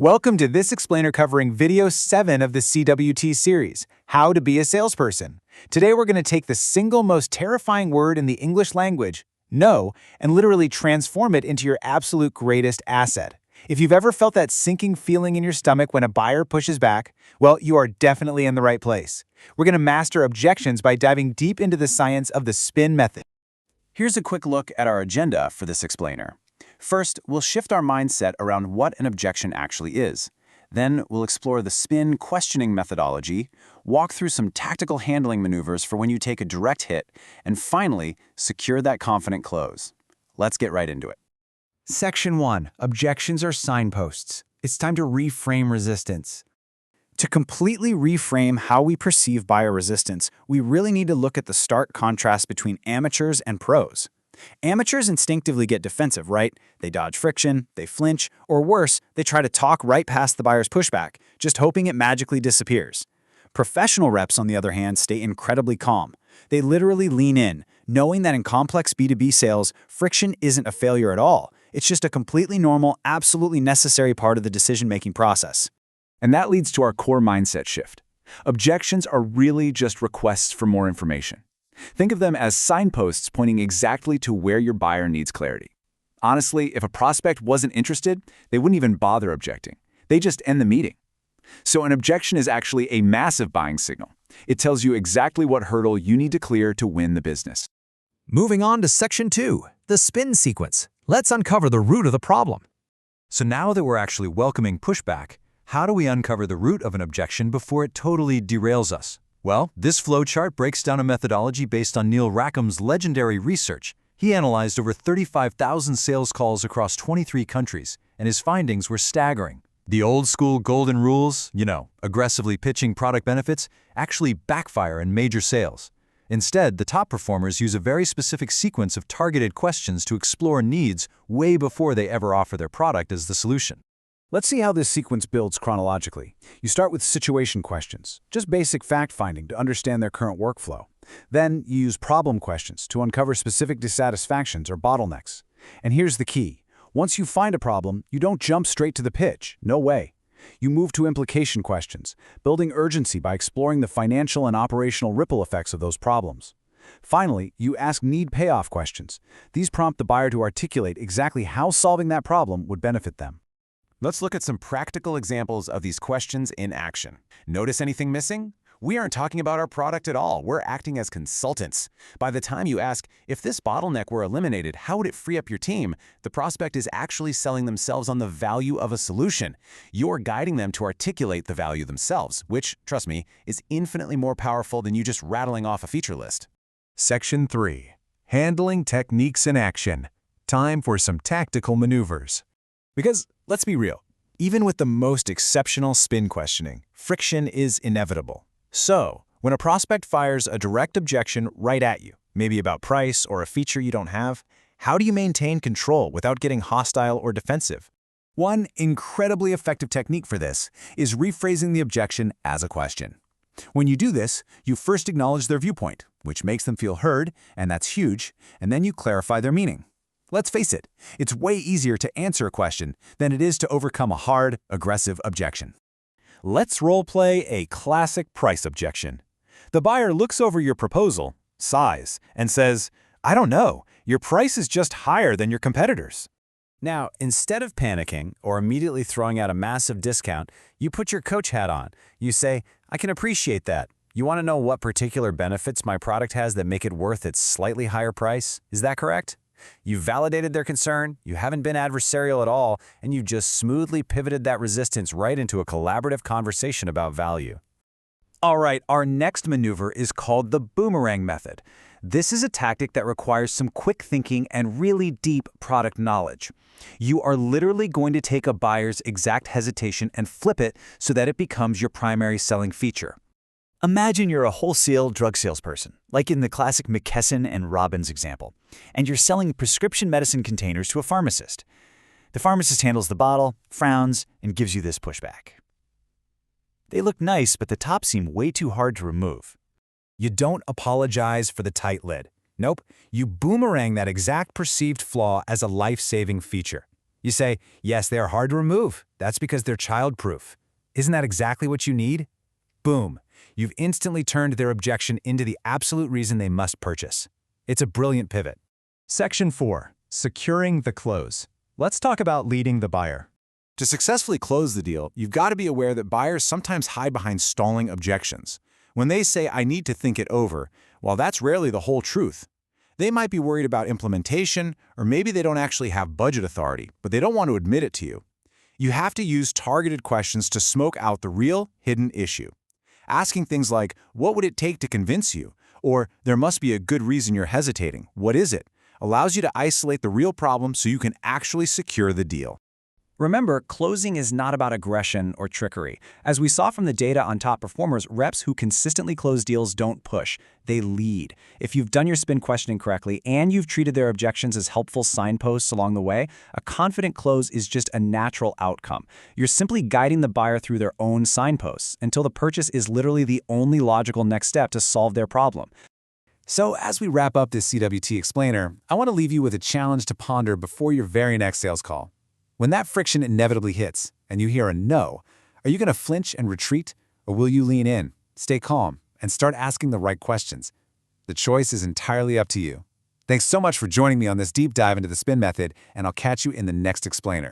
Welcome to this explainer covering video 7 of the CWT series, How to Be a Salesperson. Today we're going to take the single most terrifying word in the English language, no, and literally transform it into your absolute greatest asset. If you've ever felt that sinking feeling in your stomach when a buyer pushes back, well, you are definitely in the right place. We're going to master objections by diving deep into the science of the spin method. Here's a quick look at our agenda for this explainer. First, we'll shift our mindset around what an objection actually is. Then, we'll explore the spin questioning methodology, walk through some tactical handling maneuvers for when you take a direct hit, and finally, secure that confident close. Let's get right into it. Section 1. Objections are signposts. It's time to reframe resistance. To completely reframe how we perceive buyer resistance, we really need to look at the stark contrast between amateurs and pros. Amateurs instinctively get defensive, right? They dodge friction, they flinch, or worse, they try to talk right past the buyer's pushback, just hoping it magically disappears. Professional reps, on the other hand, stay incredibly calm. They literally lean in, knowing that in complex B2B sales, friction isn't a failure at all. It's just a completely normal, absolutely necessary part of the decision-making process. And that leads to our core mindset shift. Objections are really just requests for more information. Think of them as signposts pointing exactly to where your buyer needs clarity. Honestly, if a prospect wasn't interested, they wouldn't even bother objecting. They just end the meeting. So an objection is actually a massive buying signal. It tells you exactly what hurdle you need to clear to win the business. Moving on to Section 2, the spin sequence. Let's uncover the root of the problem. So now that we're actually welcoming pushback, how do we uncover the root of an objection before it totally derails us? Well, this flowchart breaks down a methodology based on Neil Rackham's legendary research. He analyzed over 35,000 sales calls across 23 countries, and his findings were staggering. The old-school golden rules, aggressively pitching product benefits, actually backfire in major sales. Instead, the top performers use a very specific sequence of targeted questions to explore needs way before they ever offer their product as the solution. Let's see how this sequence builds chronologically. You start with situation questions, just basic fact-finding to understand their current workflow. Then you use problem questions to uncover specific dissatisfactions or bottlenecks. And here's the key. Once you find a problem, you don't jump straight to the pitch. No way. You move to implication questions, building urgency by exploring the financial and operational ripple effects of those problems. Finally, you ask need-payoff questions. These prompt the buyer to articulate exactly how solving that problem would benefit them. Let's look at some practical examples of these questions in action. Notice anything missing? We aren't talking about our product at all. We're acting as consultants. By the time you ask, if this bottleneck were eliminated, how would it free up your team? The prospect is actually selling themselves on the value of a solution. You're guiding them to articulate the value themselves, which, trust me, is infinitely more powerful than you just rattling off a feature list. Section 3. Handling techniques in action. Time for some tactical maneuvers. Because, let's be real, even with the most exceptional spin questioning, friction is inevitable. So, when a prospect fires a direct objection right at you, maybe about price or a feature you don't have, how do you maintain control without getting hostile or defensive? One incredibly effective technique for this is rephrasing the objection as a question. When you do this, you first acknowledge their viewpoint, which makes them feel heard, and that's huge, and then you clarify their meaning. Let's face it, it's way easier to answer a question than it is to overcome a hard, aggressive objection. Let's role-play a classic price objection. The buyer looks over your proposal, sighs, and says, "I don't know, your price is just higher than your competitors." Now, instead of panicking or immediately throwing out a massive discount, you put your coach hat on. You say, "I can appreciate that. You want to know what particular benefits my product has that make it worth its slightly higher price? Is that correct?" You've validated their concern, you haven't been adversarial at all, and you just smoothly pivoted that resistance right into a collaborative conversation about value. All right, our next maneuver is called the boomerang method. This is a tactic that requires some quick thinking and really deep product knowledge. You are literally going to take a buyer's exact hesitation and flip it so that it becomes your primary selling feature. Imagine you're a wholesale drug salesperson, like in the classic McKesson and Robbins example, and you're selling prescription medicine containers to a pharmacist. The pharmacist handles the bottle, frowns, and gives you this pushback. They look nice, but the top seem way too hard to remove. You don't apologize for the tight lid. Nope, you boomerang that exact perceived flaw as a life-saving feature. You say, yes, they are hard to remove. That's because they're child-proof. Isn't that exactly what you need? Boom. You've instantly turned their objection into the absolute reason they must purchase. It's a brilliant pivot. Section 4. Securing the close. Let's talk about leading the buyer. To successfully close the deal, you've got to be aware that buyers sometimes hide behind stalling objections. When they say, I need to think it over, well, that's rarely the whole truth. They might be worried about implementation, or maybe they don't actually have budget authority, but they don't want to admit it to you. You have to use targeted questions to smoke out the real, hidden issue. Asking things like, what would it take to convince you? Or, there must be a good reason you're hesitating. What is it? Allows you to isolate the real problem so you can actually secure the deal. Remember, closing is not about aggression or trickery. As we saw from the data on top performers, reps who consistently close deals don't push, they lead. If you've done your spin questioning correctly and you've treated their objections as helpful signposts along the way, a confident close is just a natural outcome. You're simply guiding the buyer through their own signposts until the purchase is literally the only logical next step to solve their problem. So as we wrap up this CWT explainer, I want to leave you with a challenge to ponder before your very next sales call. When that friction inevitably hits and you hear a no, are you going to flinch and retreat, or will you lean in, stay calm, and start asking the right questions? The choice is entirely up to you. Thanks so much for joining me on this deep dive into the spin method, and I'll catch you in the next explainer.